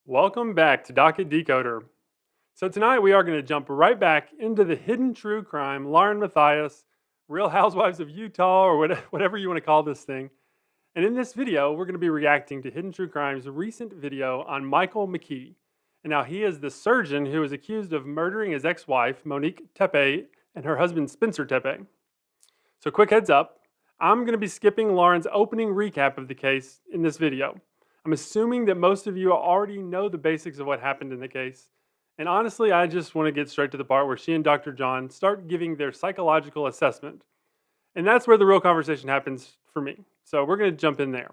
Welcome back to Docket Decoder. So tonight we are going to jump right back into the hidden true crime, Lauren Matthias, Real Housewives of Utah, or whatever you want to call this thing. And in this video, we're going to be reacting to Hidden True Crime's recent video on Michael McKee. And now he is the surgeon who is accused of murdering his ex-wife, Monique Tepe, and her husband, Spencer Tepe. So quick heads up, I'm going to be skipping Lauren's opening recap of the case in this video. I'm assuming that most of you already know the basics of what happened in the case. And honestly, I just want to get straight to the part where she and Dr. John start giving their psychological assessment. And that's where the real conversation happens for me. So we're going to jump in there.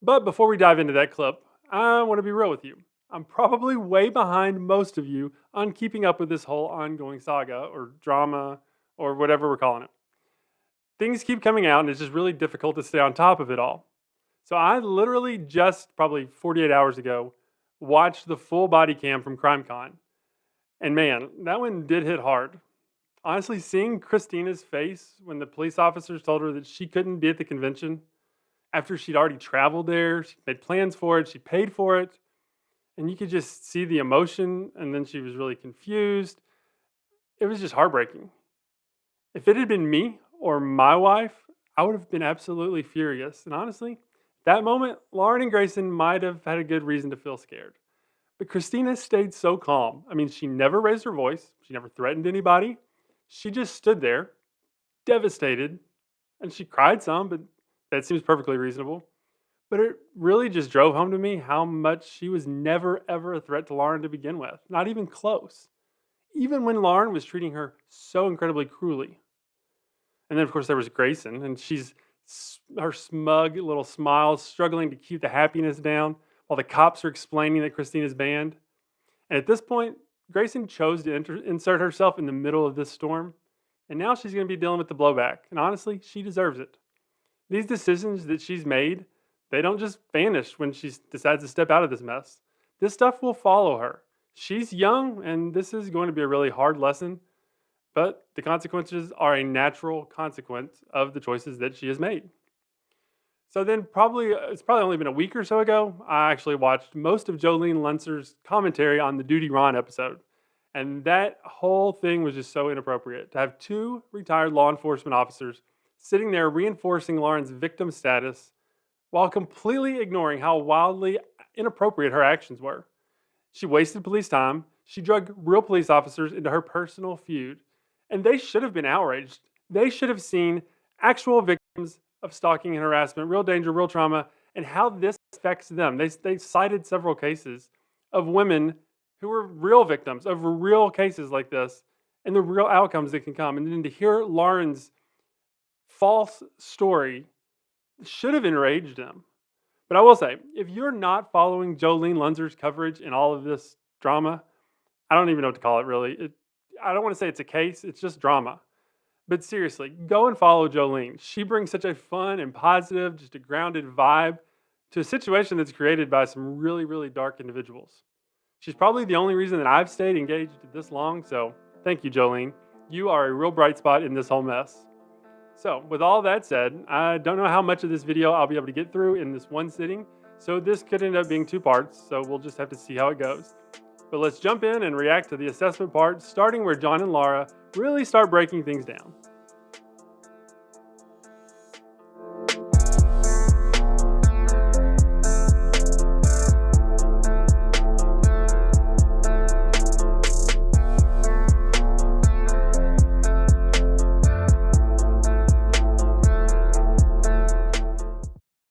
But before we dive into that clip, I want to be real with you. I'm probably way behind most of you on keeping up with this whole ongoing saga or drama or whatever we're calling it. Things keep coming out and it's just really difficult to stay on top of it all. So I literally just probably 48 hours ago watched the full body cam from CrimeCon. And man, that one did hit hard. Honestly, seeing Christina's face when the police officers told her that she couldn't be at the convention after she'd already traveled there, she made plans for it, she paid for it, and you could just see the emotion, and then she was really confused. It was just heartbreaking. If it had been me or my wife, I would have been absolutely furious. And honestly, that moment, Lauren and Grayson might have had a good reason to feel scared. But Christina stayed so calm. I mean, she never raised her voice, she never threatened anybody. She just stood there, devastated, and she cried some, but that seems perfectly reasonable. But it really just drove home to me how much she was never, ever a threat to Lauren to begin with. Not even close. Even when Lauren was treating her so incredibly cruelly. And then, of course, there was Grayson, and her smug little smile, struggling to keep the happiness down while the cops are explaining that Christina's banned. And at this point, Grayson chose to insert herself in the middle of this storm, and now she's going to be dealing with the blowback. And honestly, she deserves it. These decisions that she's made, they don't just vanish when she decides to step out of this mess. This stuff will follow her. She's young, and this is going to be a really hard lesson, but the consequences are a natural consequence of the choices that she has made. So then it's probably only been a week or so ago, I actually watched most of Joleen Lunzer's commentary on the DutyRon episode. And that whole thing was just so inappropriate. To have two retired law enforcement officers sitting there reinforcing Lauren's victim status while completely ignoring how wildly inappropriate her actions were. She wasted police time. She drug real police officers into her personal feud. And they should have been outraged. They should have seen actual victims of stalking and harassment, real danger, real trauma, and how this affects them. They cited several cases of women who were real victims of real cases like this and the real outcomes that can come. And then to hear Lauren's false story should have enraged them. But I will say, if you're not following Joleen Lunzer's coverage in all of this drama, I don't even know what to call it really. I don't want to say it's a case, it's just drama. But seriously, go and follow Joleen. She brings such a fun and positive, just a grounded vibe to a situation that's created by some really, really dark individuals. She's probably the only reason that I've stayed engaged this long, so thank you, Joleen. You are a real bright spot in this whole mess. So, with all that said, I don't know how much of this video I'll be able to get through in this one sitting, so this could end up being two parts, so we'll just have to see how it goes. But let's jump in and react to the assessment part, starting where John and Laura really start breaking things down.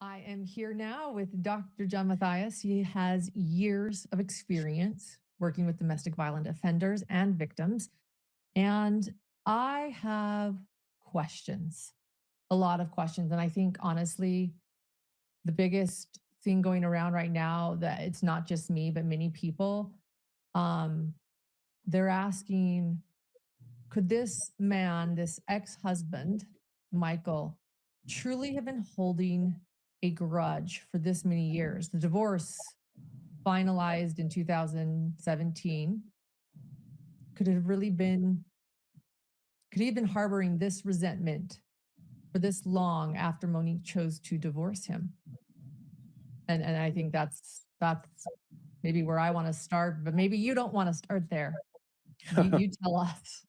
I am here now with Dr. John Matthias. He has years of experience working with domestic violent offenders and victims. And I have questions, a lot of questions. And I think, honestly, the biggest thing going around right now, that it's not just me, but many people, they're asking, could this man, this ex-husband, Michael, truly have been holding a grudge for this many years? The divorce finalized in 2017. Could it have really been, could he have been harboring this resentment for this long after Monique chose to divorce him? And I think that's maybe where I want to start, but maybe you don't want to start there. You tell us.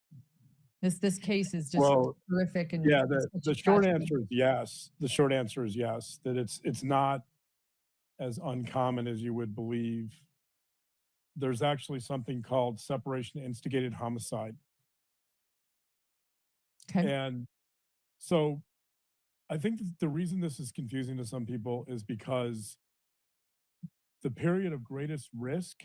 This case is just Well, horrific and yeah, it's the such the a short tragedy. answer is yes. The short answer is yes, that it's not as uncommon as you would believe. There's actually something called separation instigated homicide. Okay. And so I think that the reason this is confusing to some people is because the period of greatest risk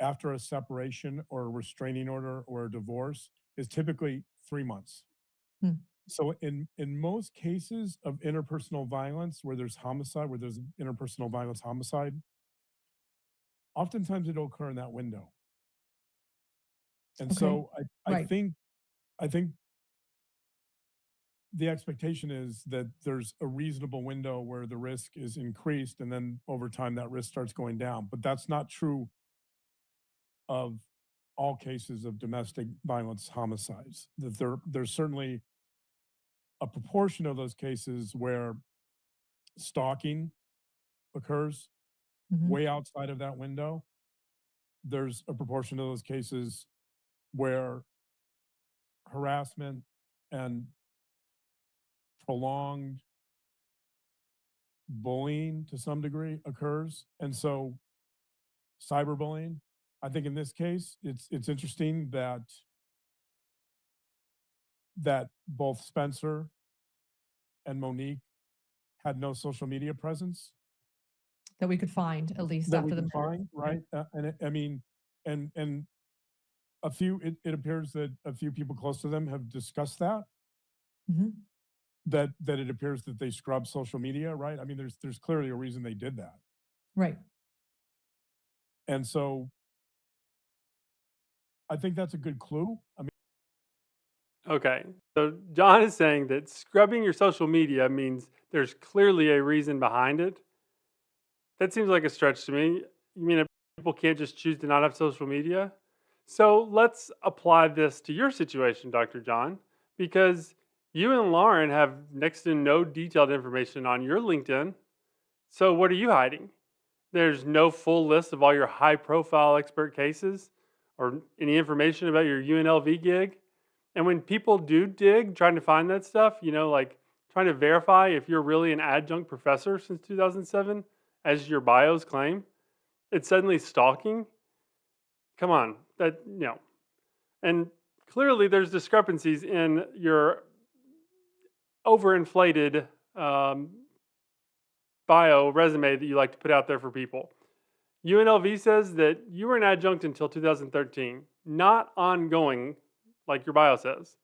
after a separation or a restraining order or a divorce is typically 3 months. Hmm. So in most cases of interpersonal violence where there's homicide, where there's interpersonal violence homicide, oftentimes it'll occur in that window. And Okay. so Right. I think the expectation is that there's a reasonable window where the risk is increased and then over time that risk starts going down. But that's not true of all cases of domestic violence homicides. That there's certainly a proportion of those cases where stalking occurs Mhm. way outside of that window. There's a proportion of those cases where harassment and prolonged bullying to some degree occurs. And so cyberbullying, I think in this case, it's interesting that both Spencer and Monique had no social media presence That we could find at least that we after the can murder. find, Right. right? I mean, and it appears that a few people close to them have discussed that Mhm. that it appears that they scrub social media, right? I mean, there's clearly a reason they did that. Right. And so I think that's a good clue. I mean, Okay. So John is saying that scrubbing your social media means there's clearly a reason behind it. That seems like a stretch to me. You mean people can't just choose to not have social media? So let's apply this to your situation, Dr. John, because you and Lauren have next to no detailed information on your LinkedIn. So what are you hiding? There's no full list of all your high profile expert cases or any information about your UNLV gig. And when people do dig trying to find that stuff, like trying to verify if you're really an adjunct professor since 2007, as your bios claim, it's suddenly stalking. Come on, And clearly, there's discrepancies in your overinflated um, bio resume that you like to put out there for people. UNLV says that you were an adjunct until 2013, not ongoing, like your bio says.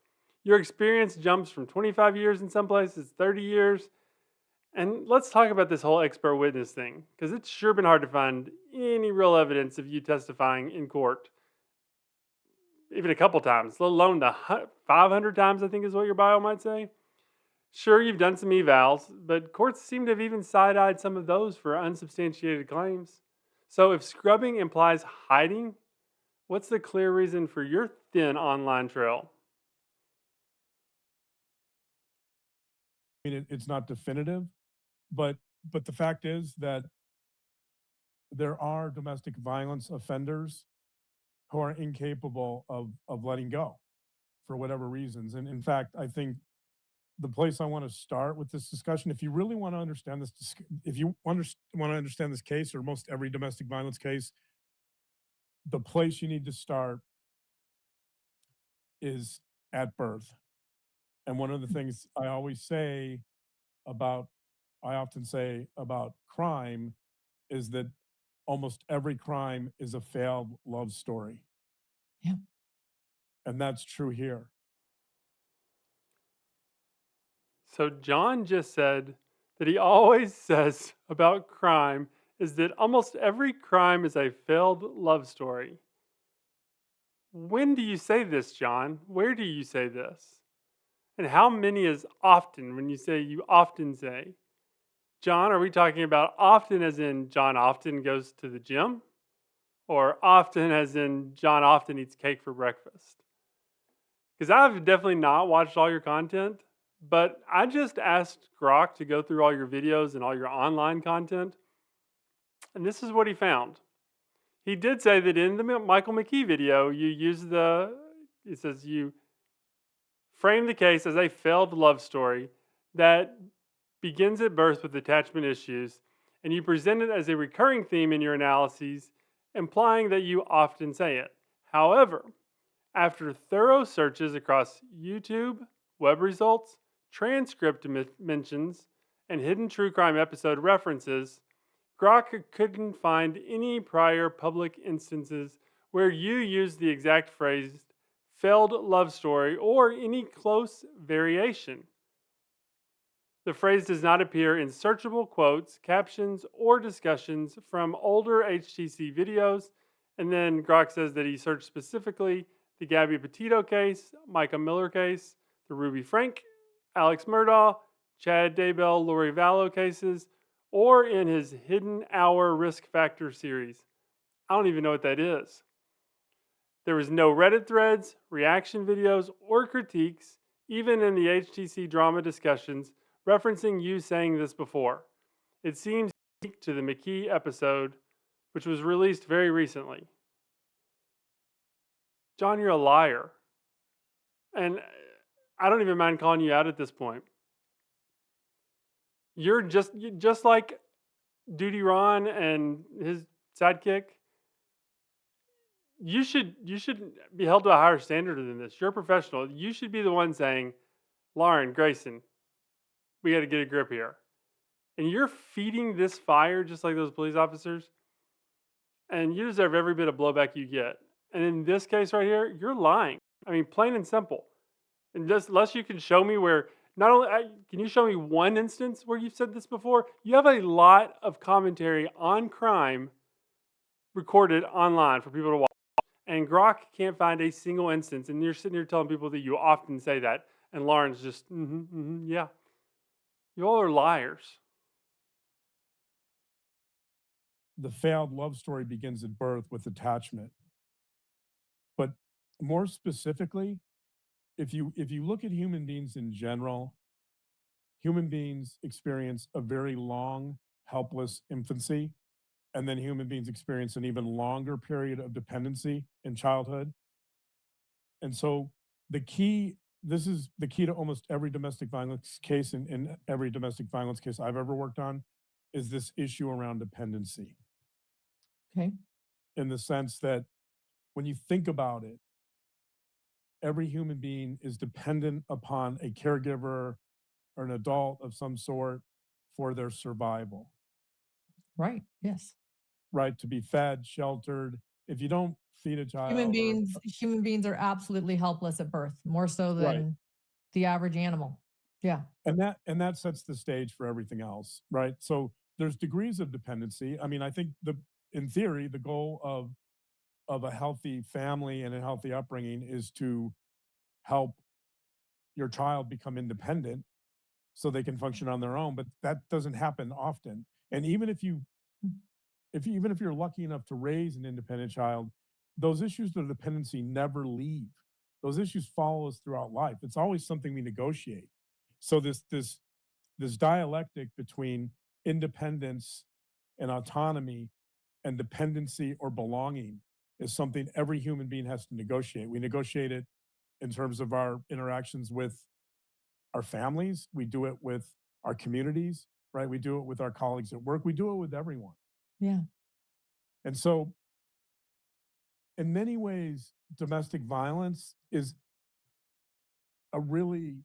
Your experience jumps from 25 years in some places, 30 years. And let's talk about this whole expert witness thing, because it's sure been hard to find any real evidence of you testifying in court, even a couple times, let alone the 500 times, I think is what your bio might say. Sure, you've done some evals, but courts seem to have even side eyed some of those for unsubstantiated claims. So if scrubbing implies hiding, what's the clear reason for your thin online trail? it's not definitive, but the fact is that there are domestic violence offenders who are incapable of letting go for whatever reasons. And in fact, I think the place I want to start with this discussion, if you really want to understand this, if you want to understand this case or most every domestic violence case, the place you need to start is at birth. And one of the things about, I often say about crime is that almost every crime is a failed love story. Yeah. And that's true here. So John just said that he always says about crime is that almost every crime is a failed love story. When do you say this, John? Where do you say this? And how many is often when you say you often say? John, are we talking about often as in John often goes to the gym? Or often as in John often eats cake for breakfast? Because I've definitely not watched all your content, but I just asked Grok to go through all your videos and all your online content, and this is what he found. He did say that in the Michael McKee video, you use it says you frame the case as a failed love story that begins at birth with attachment issues, and you present it as a recurring theme in your analyses, implying that you often say it. However, after thorough searches across YouTube, web results, transcript mentions, and hidden true crime episode references, Grok couldn't find any prior public instances where you used the exact phrase failed love story or any close variation. The phrase does not appear in searchable quotes, captions, or discussions from older HTC videos. And then Grok says that he searched specifically the Gabby Petito case, Micah Miller case, the Ruby Frank, Alex Murdaugh, Chad Daybell, Lori Vallow cases, or in his Hidden Hour Risk Factor series. I don't even know what that is. There was no Reddit threads, reaction videos, or critiques, even in the HTC drama discussions, referencing you saying this before. It seems unique to the McKee episode, which was released very recently. John, you're a liar. And I don't even mind calling you out at this point. You're just like DutyRon and his sidekick. You should be held to a higher standard than this. You're a professional. You should be the one saying, Lauren, Grayson, we got to get a grip here. And you're feeding this fire just like those police officers. And you deserve every bit of blowback you get. And in this case right here, you're lying. I mean, plain and simple. And just unless you can show me where, not only can you show me one instance where you've said this before, you have a lot of commentary on crime recorded online for people to watch. And Grok can't find a single instance. And you're sitting here telling people that you often say that. And Lauren's just, yeah. You all are liars. The failed love story begins at birth with attachment. But more specifically, if you look at human beings in general, human beings experience a very long, helpless infancy, and then human beings experience an even longer period of dependency in childhood. And so this is the key to almost every domestic violence case, in every domestic violence case I've ever worked on, is this issue around dependency. Okay. In the sense that when you think about it, every human being is dependent upon a caregiver or an adult of some sort for their survival. Right. Yes. Right? To be fed, sheltered. If you don't feed a child, Human beings are absolutely helpless at birth, more so than the average animal. Yeah. And that sets the stage for everything else, right? So there's degrees of dependency. I mean, I think in theory, the goal of a healthy family and a healthy upbringing is to help your child become independent so they can function on their own, but that doesn't happen often. And even if you're lucky enough to raise an independent child, those issues of dependency never leave. Those issues follow us throughout life. It's always something we negotiate. So this dialectic between independence and autonomy and dependency or belonging is something every human being has to negotiate. We negotiate it in terms of our interactions with our families. We do it with our communities, right? We do it with our colleagues at work. We do it with everyone. Yeah. And so, in many ways, domestic violence is a really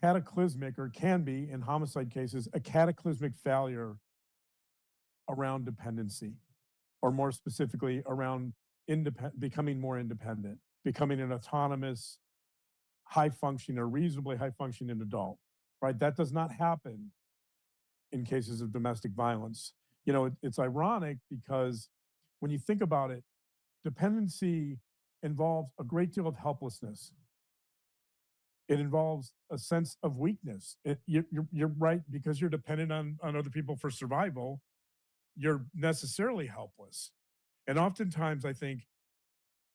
cataclysmic, or can be in homicide cases, a cataclysmic failure around dependency, or more specifically around becoming more independent, becoming an autonomous, high functioning or reasonably high functioning adult, right? That does not happen in cases of domestic violence. You know, it's ironic because when you think about it, dependency involves a great deal of helplessness. It involves a sense of weakness. You're right, because you're dependent on other people for survival, you're necessarily helpless. And oftentimes, I think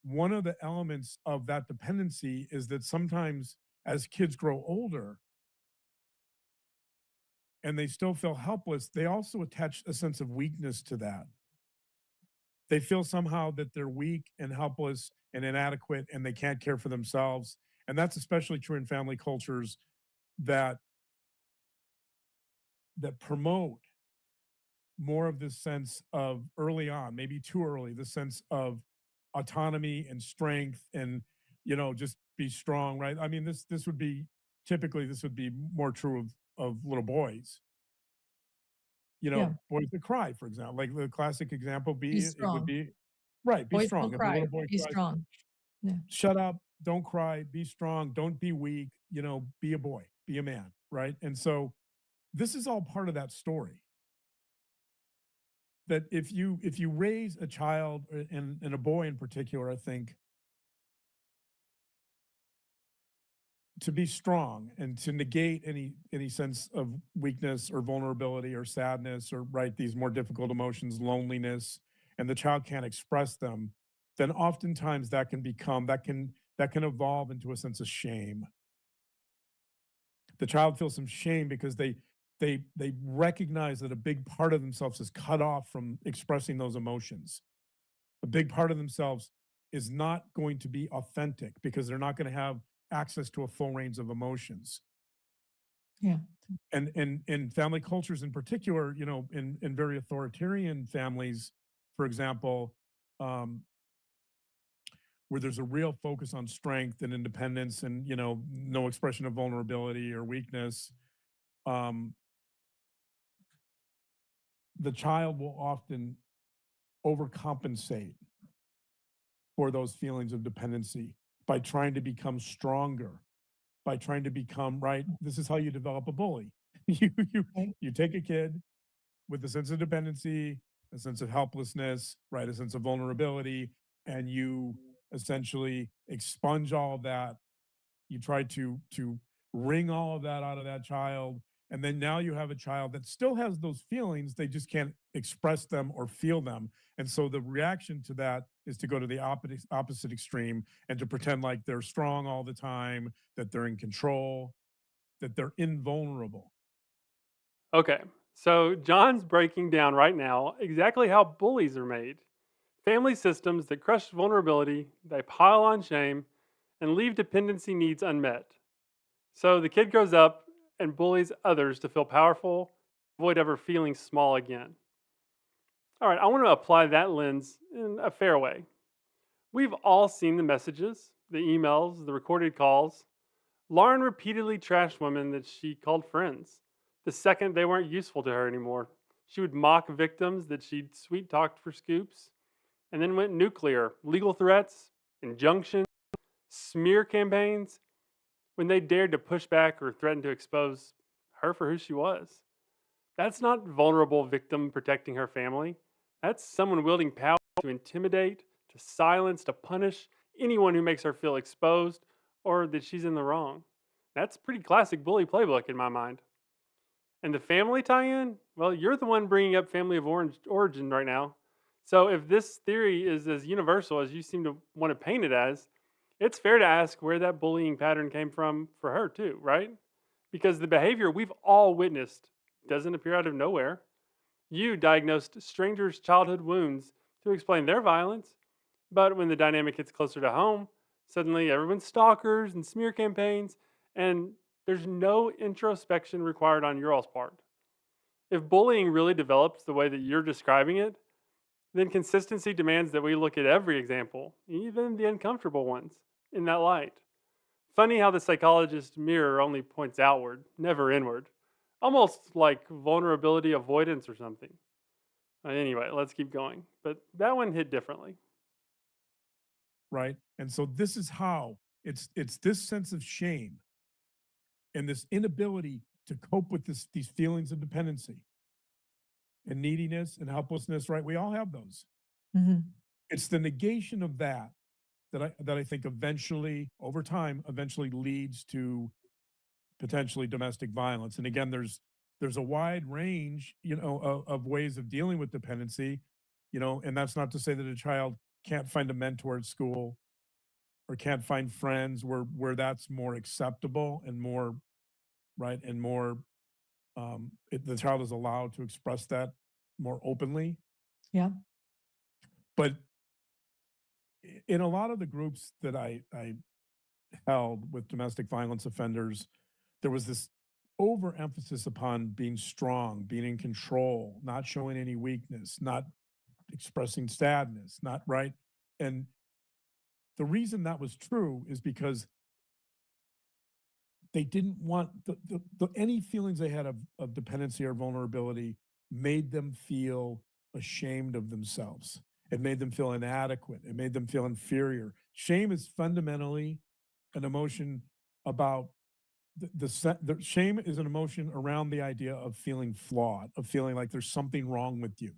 one of the elements of that dependency is that sometimes as kids grow older and they still feel helpless, they also attach a sense of weakness to that. They feel somehow that they're weak and helpless and inadequate and they can't care for themselves. And that's especially true in family cultures that promote more of this sense of early on, maybe too early, the sense of autonomy and strength and, just be strong, right? I mean, this would be typically this would be more true of little boys. Yeah. Boys that cry, for example, like the classic example Be it would strong. be right, be Boys strong. don't If a little cry. boy Be cries, strong. Yeah. shut up, don't cry, be strong, don't be weak, be a boy, be a man, right? And so this is all part of that story. That if you raise a child and a boy in particular, I think to be strong and to negate any sense of weakness or vulnerability or sadness or right these more difficult emotions, loneliness, and the child can't express them, then oftentimes that can evolve into a sense of shame. The child feels some shame because they recognize that a big part of themselves is cut off from expressing those emotions. A big part of themselves is not going to be authentic because they're not going to have access to a full range of emotions. Yeah. And in family cultures in particular, in very authoritarian families, for example, um, where there's a real focus on strength and independence and no expression of vulnerability or weakness, um, the child will often overcompensate for those feelings of dependency by trying to become stronger, by trying to become right. This is how you develop a bully. you you Right. you take a kid with a sense of dependency, a sense of helplessness, right, a sense of vulnerability, and you essentially expunge all of that. You try to wring all of that out of that child, and then now you have a child that still has those feelings, they just can't express them or feel them. And so the reaction to that is to go to the opposite extreme and to pretend like they're strong all the time, that they're in control, that they're invulnerable. Okay, so John's breaking down right now exactly how bullies are made. Family systems that crush vulnerability, they pile on shame, and leave dependency needs unmet. So the kid grows up and bullies others to feel powerful, avoid ever feeling small again. All right, I want to apply that lens in a fair way. We've all seen the messages, the emails, the recorded calls. Lauren repeatedly trashed women that she called friends. The second they weren't useful to her anymore, she would mock victims that she'd sweet talked for scoops, and then went nuclear. Legal threats, injunctions, smear campaigns when they dared to push back or threaten to expose her for who she was. That's not vulnerable victim protecting her family. That's someone wielding power to intimidate, to silence, to punish anyone who makes her feel exposed or that she's in the wrong. That's pretty classic bully playbook in my mind. And the family tie-in, well, you're the one bringing up family of origin right now. So if this theory is as universal as you seem to want to paint it as, it's fair to ask where that bullying pattern came from for her too, right? Because the behavior we've all witnessed doesn't appear out of nowhere. You diagnosed strangers' childhood wounds to explain their violence, but when the dynamic hits closer to home, suddenly everyone's stalkers and smear campaigns, and there's no introspection required on your all's part. If bullying really develops the way that you're describing it, then consistency demands that we look at every example, even the uncomfortable ones, in that light. Funny how the psychologist's mirror only points outward, never inward. Almost like vulnerability avoidance or something. Anyway, let's keep going. But that one hit differently. Right. And so this is how it's this sense of shame and this inability to cope with these feelings of dependency and neediness and helplessness, right? We all have those. Mhm. It's the negation of that I think eventually, over time, eventually leads to potentially domestic violence. And again, there's a wide range, of ways of dealing with dependency, and that's not to say that a child can't find a mentor at school or can't find friends where that's more acceptable and more right and more the child is allowed to express that more openly. Yeah. But in a lot of the groups that I held with domestic violence offenders, there was this overemphasis upon being strong, being in control, not showing any weakness, not expressing sadness, not right. And the reason that was true is because they didn't want any feelings they had of dependency or vulnerability made them feel ashamed of themselves. It made them feel inadequate. It made them feel inferior. Shame is fundamentally an emotion about the shame is an emotion around the idea of feeling flawed, of feeling like there's something wrong with you.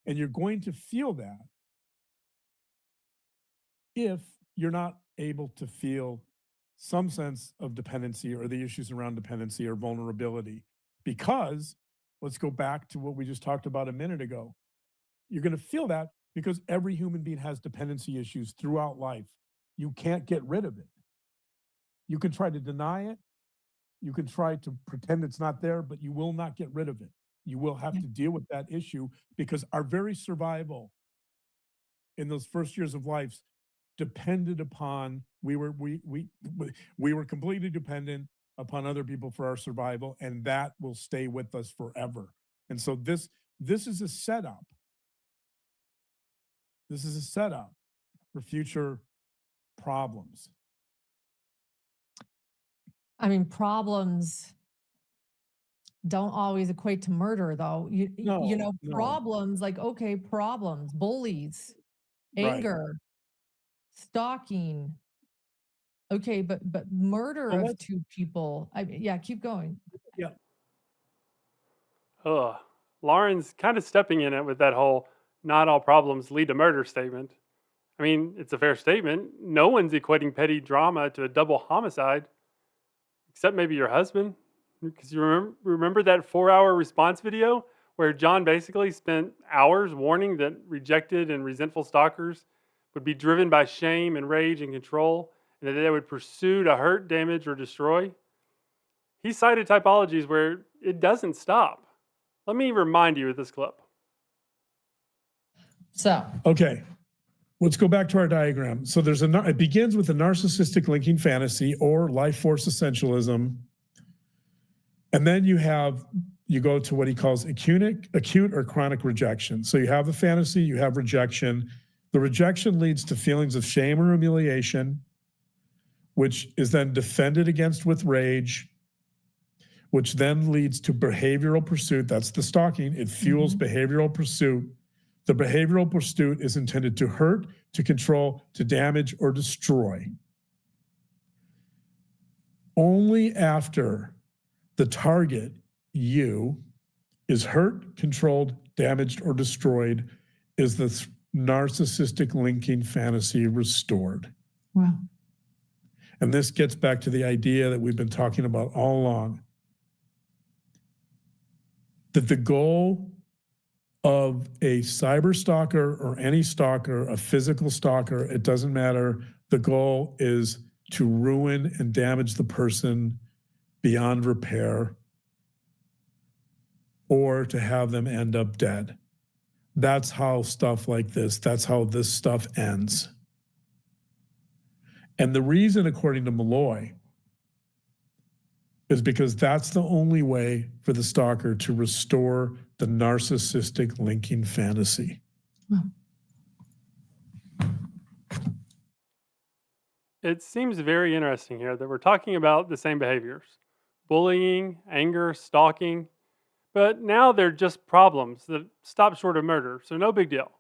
And you're going to feel that if you're not able to feel some sense of dependency or the issues around dependency or vulnerability. Because let's go back to what we just talked about a minute ago. You're going to feel that because every human being has dependency issues throughout life. You can't get rid of it. You can try to deny it. You can try to pretend it's not there, but you will not get rid of it. You will have to deal with that issue because our very survival in those first years of life depended upon we were completely dependent upon other people for our survival, and that will stay with us forever. And so this is a setup. This is a setup for future problems. I mean, problems don't always equate to murder, though. You know, No. problems like, okay, problems, bullies, Right. anger, stalking. Okay, but murder Well, of two people. Yeah, keep going. Yeah. Ugh. Lauren's kind of stepping in it with that whole "not all problems lead to murder" statement. I mean, it's a fair statement. No one's equating petty drama to a double homicide, except maybe your husband. Because you remember that 4-hour response video where John basically spent hours warning that rejected and resentful stalkers would be driven by shame and rage and control, and that they would pursue to hurt, damage, or destroy? He cited typologies where it doesn't stop. Let me remind you of this clip. So, Okay. Let's go back to our diagram. So it begins with a narcissistic linking fantasy or life force essentialism. And then you go to what he calls acute or chronic rejection. So you have a fantasy, you have rejection. The rejection leads to feelings of shame or humiliation, which is then defended against with rage, which then leads to behavioral pursuit. That's the stalking. It fuels behavioral pursuit. The behavioral pursuit is intended to hurt, to control, to damage, or destroy. Only after the target, you, is hurt, controlled, damaged, or destroyed is the narcissistic linking fantasy restored. wow. And this gets back to the idea that we've been talking about all along, that the goal of a cyber stalker or any stalker, a physical stalker, it doesn't matter. The goal is to ruin and damage the person beyond repair or to have them end up dead. That's how stuff like this, that's how this stuff ends. And the reason, according to Malloy, is because that's the only way for the stalker to restore the narcissistic linking fantasy. It seems very interesting here that we're talking about the same behaviors: bullying, anger, stalking, but now they're just problems that stop short of murder, so no big deal.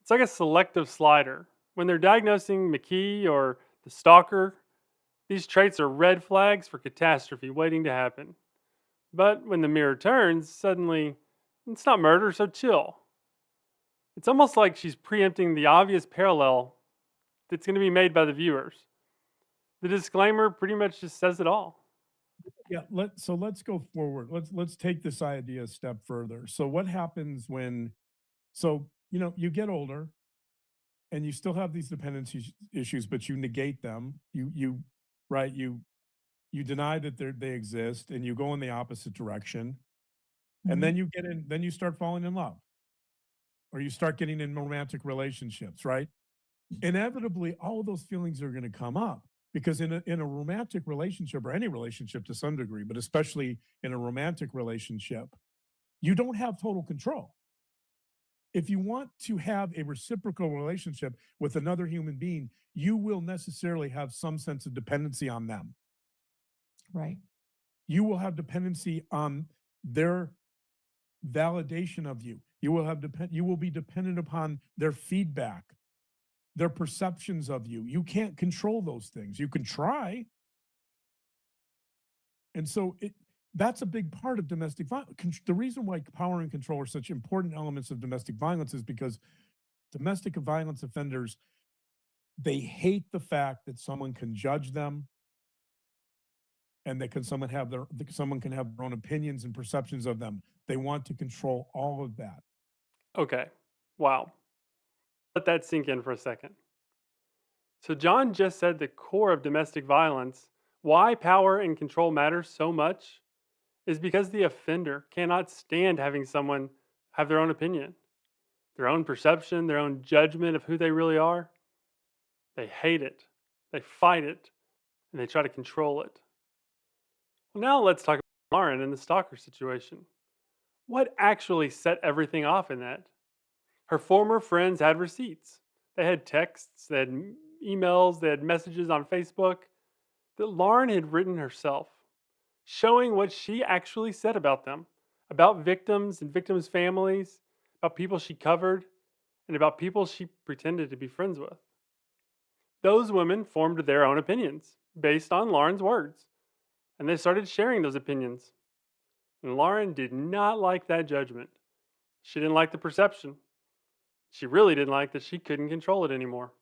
It's like a selective slider. When they're diagnosing McKee or the stalker, these traits are red flags for catastrophe waiting to happen. But when the mirror turns, suddenly it's not murder, so chill. It's almost like she's preempting the obvious parallel that's going to be made by the viewers. The disclaimer pretty much just says it all. Yeah, let's go forward. Let's take this idea a step further. So what happens when you get older and you still have these dependency issues, but you negate them. You deny that they exist and you go in the opposite direction. And then you start falling in love. or you start getting in romantic relationships, right? Inevitably, all of those feelings are going to come up because in a romantic relationship or any relationship to some degree, but especially in a romantic relationship, you don't have total control. If you want to have a reciprocal relationship with another human being, you will necessarily have some sense of dependency on them. Right. You will have dependency on their validation of you. You will be dependent upon their feedback, their perceptions of you. You can't control those things. You can try. And so that's a big part of domestic violence. The reason why power and control are such important elements of domestic violence is because domestic violence offenders, they hate the fact that someone can judge them and that someone can have their own opinions and perceptions of them. They want to control all of that. Okay. Wow. Let that sink in for a second. So, John just said the core of domestic violence, why power and control matters so much, is because the offender cannot stand having someone have their own opinion, their own perception, their own judgment of who they really are. They hate it, they fight it, and they try to control it. Well, now let's talk about Lauren and the stalker situation. What actually set everything off in that? Her former friends had receipts. They had texts, they had emails, they had messages on Facebook that Lauren had written herself, showing what she actually said about them, about victims and victims' families, about people she covered, and about people she pretended to be friends with. Those women formed their own opinions based on Lauren's words, and they started sharing those opinions. And Lauren did not like that judgment. She didn't like the perception. She really didn't like that she couldn't control it anymore.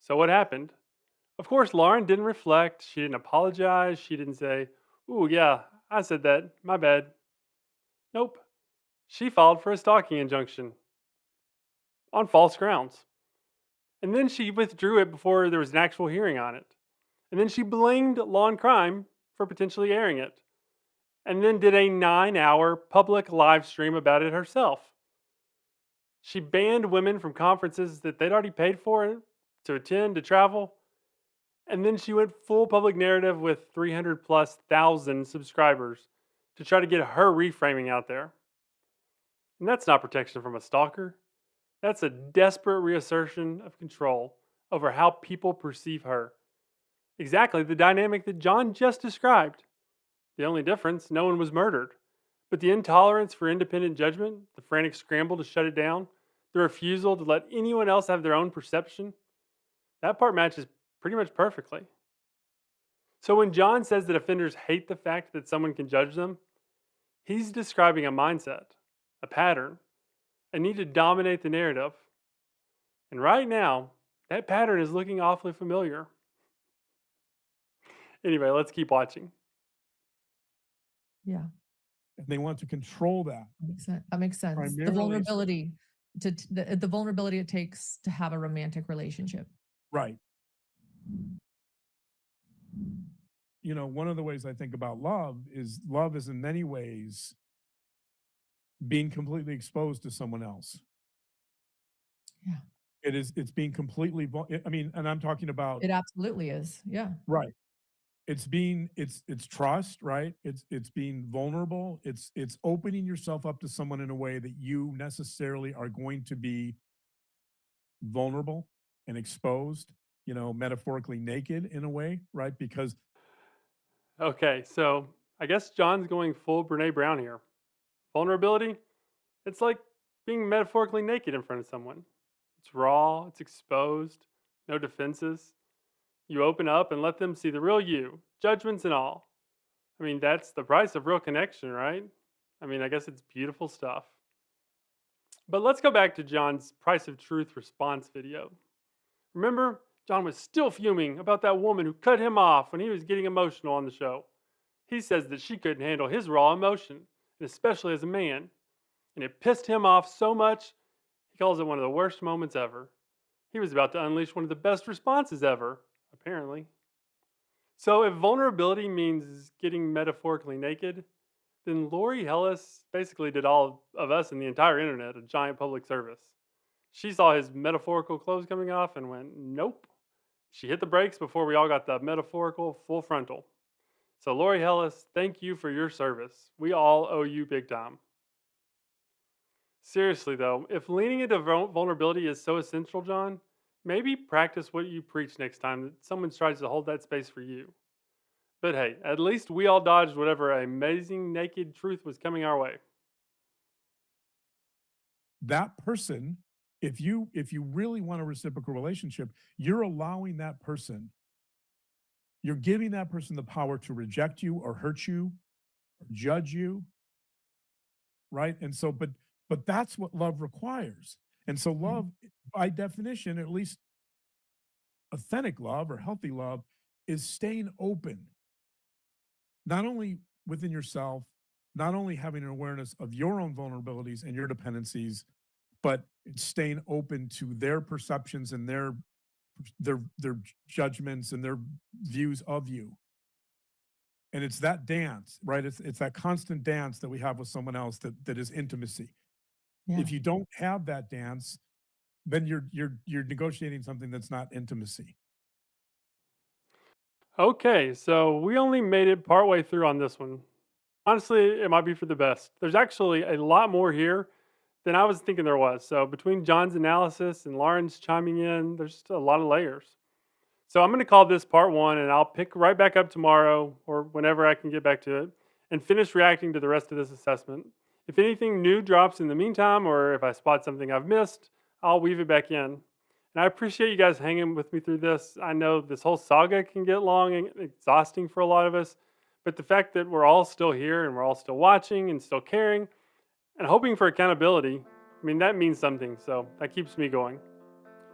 So what happened? Of course, Lauren didn't reflect. She didn't apologize. She didn't say, "Ooh, yeah, I said that. My bad." Nope. She filed for a stalking injunction on false grounds. And then she withdrew it before there was an actual hearing on it. And then she blamed Law and Crime for potentially airing it. And then did a 9-hour public live stream about it herself. She banned women from conferences that they'd already paid for to attend, to travel. And then she went full public narrative with 300 plus thousand subscribers to try to get her reframing out there. And that's not protection from a stalker. That's a desperate reassertion of control over how people perceive her. Exactly the dynamic that John just described. The only difference, no one was murdered. But the intolerance for independent judgment, the frantic scramble to shut it down, the refusal to let anyone else have their own perception, that part matches pretty much perfectly. So when John says that offenders hate the fact that someone can judge them, he's describing a mindset, a pattern, a need to dominate the narrative. And right now, that pattern is looking awfully familiar. Anyway, let's keep watching. Yeah. And they want to control that. That makes sense. The Primarily- vulnerability the vulnerability it takes to have a romantic relationship. Right. You know, one of the ways I think about love is in many ways being completely exposed to someone else. Yeah. It's being completely, I mean, and I'm talking about, It absolutely is. Yeah. right. It's trust, right? It's being vulnerable. It's opening yourself up to someone in a way that you necessarily are going to be vulnerable and exposed, you know, metaphorically naked in a way, right? Because Okay, so I guess John's going full Brene Brown here. Vulnerability, it's like being metaphorically naked in front of someone. It's raw, it's exposed, no defenses. You open up and let them see the real you, judgments and all. I mean, that's the price of real connection, right? I mean, I guess it's beautiful stuff. But let's go back to John's Price of Truth response video. Remember, John was still fuming about that woman who cut him off when he was getting emotional on the show. He says that she couldn't handle his raw emotion, and especially as a man. And it pissed him off so much, he calls it one of the worst moments ever. He was about to unleash one of the best responses ever, apparently. So if vulnerability means getting metaphorically naked, Then Lori Hellis basically did all of us and the entire internet a giant public service. She saw his metaphorical clothes coming off and went, nope. She hit the brakes before we all got the metaphorical full frontal. So, Lori Hellis, thank you for your service. We all owe you big time. Seriously, though, if leaning into vulnerability is so essential, John, maybe practice what you preach next time that someone tries to hold that space for you. But hey, at least we all dodged whatever amazing naked truth was coming our way. That person, if you really want a reciprocal relationship, you're allowing that person, you're giving that person the power to reject you or hurt you or judge you, right? And so, but that's what love requires. And so love, by definition, at least authentic love or healthy love, is staying open, not only within yourself, not only having an awareness of your own vulnerabilities and your dependencies, but it's staying open to their perceptions and their judgments and their views of you. And it's that dance, right? It's that constant dance that we have with someone else that is intimacy. Yeah. If you don't have that dance, then you're negotiating something that's not intimacy. Okay, so we only made it partway through on this one. Honestly, it might be for the best. There's actually a lot more here than I was thinking there was. So between John's analysis and Lauren's chiming in, there's just a lot of layers. So I'm going to call this part one, and I'll pick right back up tomorrow or whenever I can get back to it and finish reacting to the rest of this assessment. If anything new drops in the meantime, or if I spot something I've missed, I'll weave it back in. And I appreciate you guys hanging with me through this. I know this whole saga can get long and exhausting for a lot of us, but the fact that we're all still here and we're all still watching and still caring and hoping for accountability, I mean, that means something. So that keeps me going.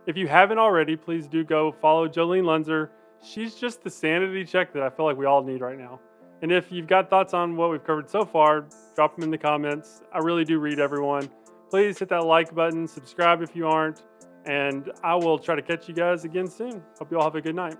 If you haven't already, please do go follow Joleen Lunzer. She's just the sanity check that I feel like we all need right now. And if you've got thoughts on what we've covered so far, drop them in the comments. I really do read everyone. Please hit that like button, subscribe if you aren't, and I will try to catch you guys again soon. Hope you all have a good night.